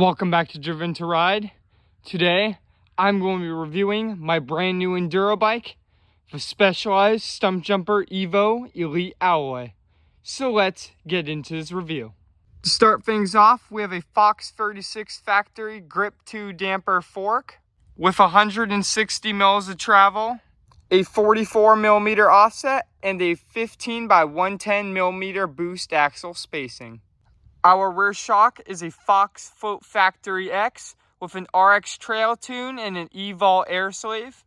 Welcome back to Driven to Ride. Today, I'm going to be reviewing my brand new Enduro bike, the Specialized Stumpjumper Evo Elite Alloy. So let's get into this review. To start things off, we have a Fox 36 factory Grip 2 damper fork with 160 mils of travel, a 44 millimeter offset, and a 15 by 110 millimeter boost axle spacing. Our rear shock is a Fox Float Factory X with an RX Trail Tune and an Evol Air Slave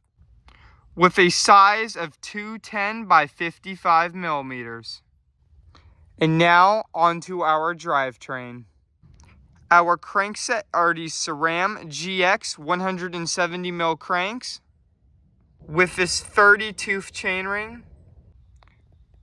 with a size of 210 by 55 millimeters. And now onto our drivetrain. Our crankset are these SRAM GX 170 mil cranks with this 30 tooth chainring.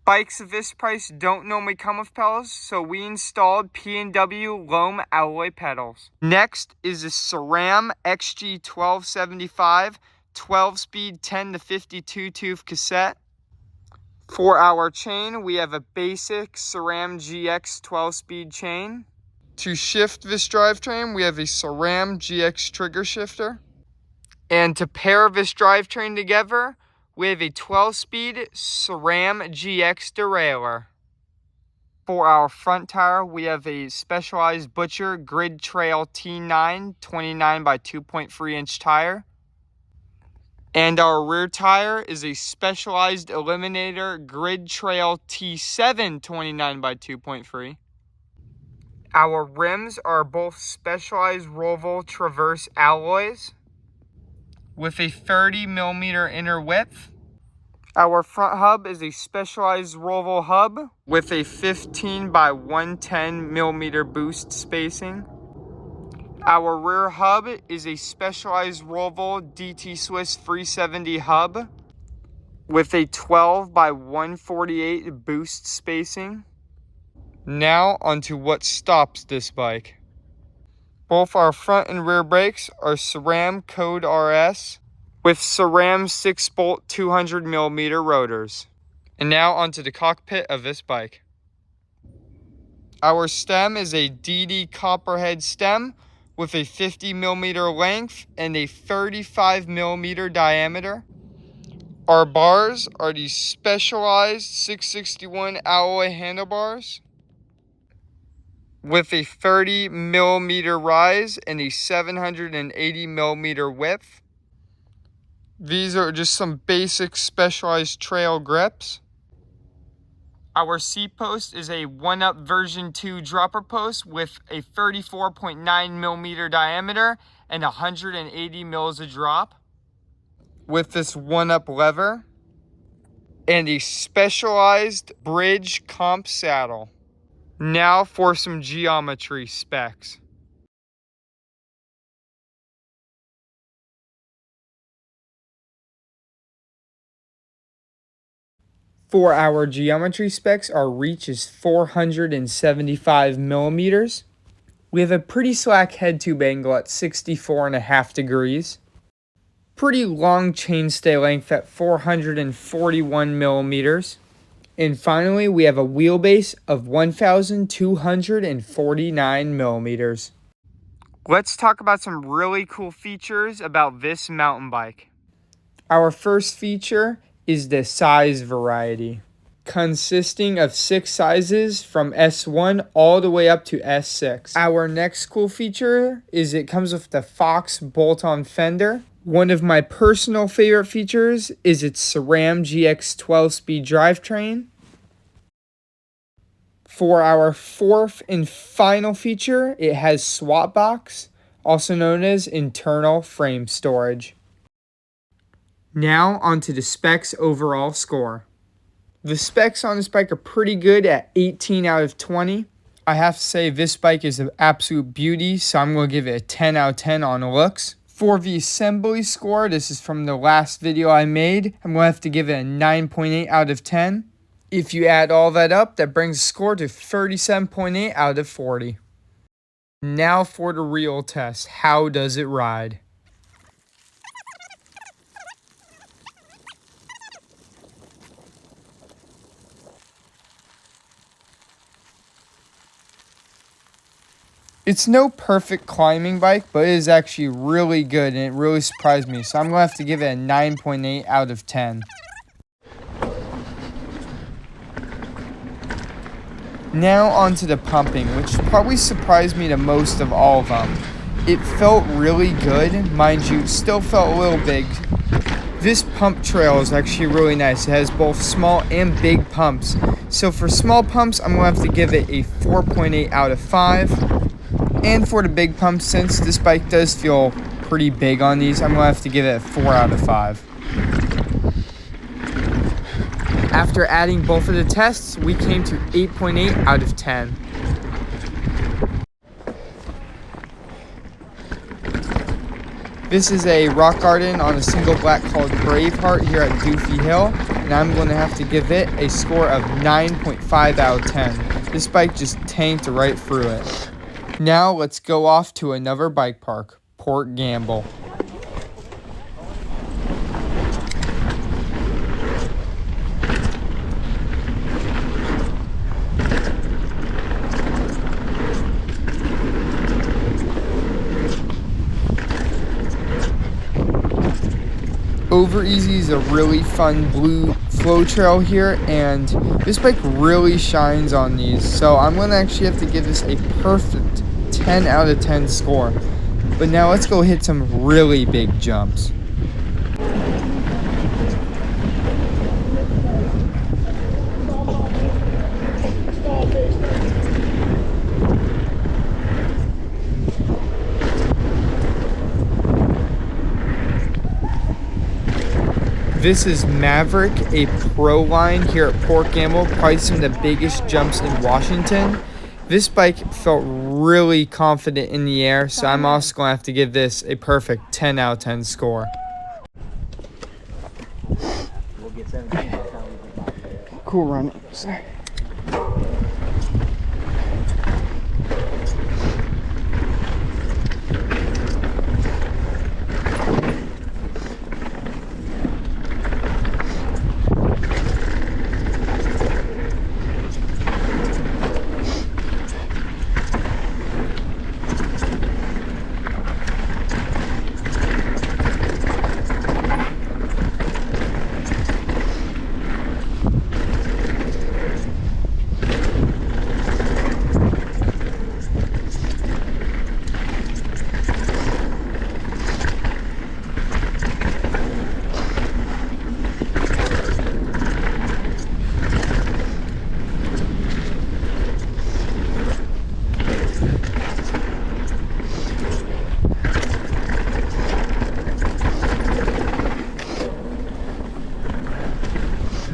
Bikes of this price don't normally come with pedals, so we installed P&W Loam alloy pedals. Next is a SRAM XG 1275 12-speed 10 to 52 tooth cassette. For our chain, we have a basic SRAM GX 12-speed chain. To shift this drivetrain, we have a SRAM GX trigger shifter. And to pair this drivetrain together, we have a 12-speed SRAM GX derailleur. For our front tire, we have a Specialized Butcher Grid Trail T9 29 by 2.3 inch tire. And our rear tire is a Specialized Eliminator Grid Trail T7 29 by 2.3. Our rims are both Specialized Roval Traverse alloys with a 30 millimeter inner width. Our front hub is a Specialized Roval hub with a 15 by 110 millimeter boost spacing. Our rear hub is a Specialized Roval DT Swiss 370 hub with a 12 by 148 boost spacing. Now onto what stops this bike. Both our front and rear brakes are SRAM Code RS with SRAM 6-bolt 200 millimeter rotors. And now onto the cockpit of this bike. Our stem is a DD Copperhead stem with a 50 millimeter length and a 35 millimeter diameter. Our bars are the Specialized 661 alloy handlebars with a 30 millimeter rise and a 780 millimeter width. These are just some basic Specialized trail grips. Our seat post is a 1-Up version 2 dropper post with a 34.9 millimeter diameter and 180 mils of drop with this 1-Up lever and a Specialized bridge comp saddle. Now for some geometry specs. For our geometry specs, our reach is 475 millimeters. We have a pretty slack head tube angle at 64.5 degrees. Pretty long chainstay length at 441 millimeters. And finally, we have a wheelbase of 1,249 millimeters. Let's talk about some really cool features about this mountain bike. Our first feature is the size variety, consisting of 6 sizes from S1 all the way up to S6. Our next cool feature is it comes with the Fox bolt-on fender. One of my personal favorite features is its SRAM GX 12-speed drivetrain. For our fourth and final feature, it has swap box, also known as internal frame storage. Now onto the specs overall score. The specs on this bike are pretty good at 18 out of 20. I have to say this bike is an absolute beauty, so I'm going to give it a 10 out of 10 on looks. For the assembly score, this is from the last video I made, I'm going to have to give it a 9.8 out of 10. If you add all that up, that brings the score to 37.8 out of 40. Now for the real test. How does it ride? It's no perfect climbing bike, but it is actually really good, and it really surprised me. So I'm going to have to give it a 9.8 out of 10. Now onto the pumping, which probably surprised me the most of all of them. It felt really good. Mind you, still felt a little big. This pump trail is actually really nice. It has both small and big pumps. So for small pumps, I'm going to have to give it a 4.8 out of 5. And for the big pumps, since this bike does feel pretty big on these, I'm going to have to give it a 4 out of 5. After adding both of the tests, we came to 8.8 out of 10. This is a rock garden on a single black called Braveheart here at Doofy Hill, and I'm going to have to give it a score of 9.5 out of 10. This bike just tanked right through it. Now let's go off to another bike park, Port Gamble. Over Easy is a really fun blue flow trail here, and this bike really shines on these. So I'm going to actually have to give this a perfect 10 out of 10 score. But now let's go hit some really big jumps. This is Maverick, a pro line here at Port Gamble, probably some of the biggest jumps in Washington. This bike felt really confident in the air, so I'm also going to have to give this a perfect 10 out of 10 score. Cool run.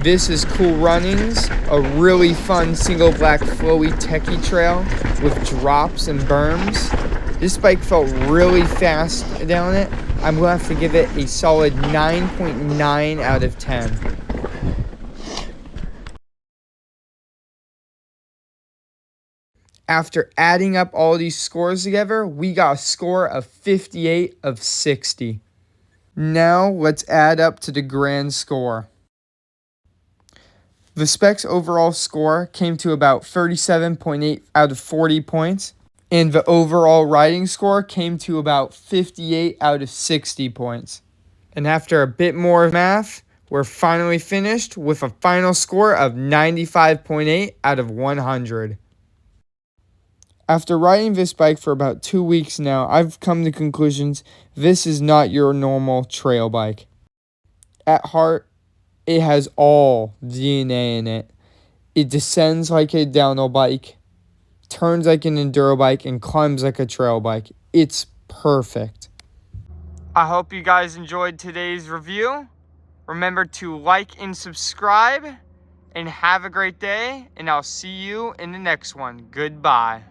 This is Cool Runnings, a really fun single black flowy techie trail with drops and berms. This bike felt really fast down it. I'm going to have to give it a solid 9.9 out of 10. After adding up all these scores together, we got a score of 58 of 60. Now let's add up to the grand score. The Specs overall score came to about 37.8 out of 40 points, and the overall riding score came to about 58 out of 60 points. And after a bit more math, we're finally finished with a final score of 95.8 out of 100. After riding this bike for about 2 weeks now, I've come to conclusions this is not your normal trail bike. At heart, it has all DNA in it. It descends like a downhill bike, turns like an enduro bike, and climbs like a trail bike. It's perfect. I hope you guys enjoyed today's review. Remember to like and subscribe, and have a great day, and I'll see you in the next one. Goodbye.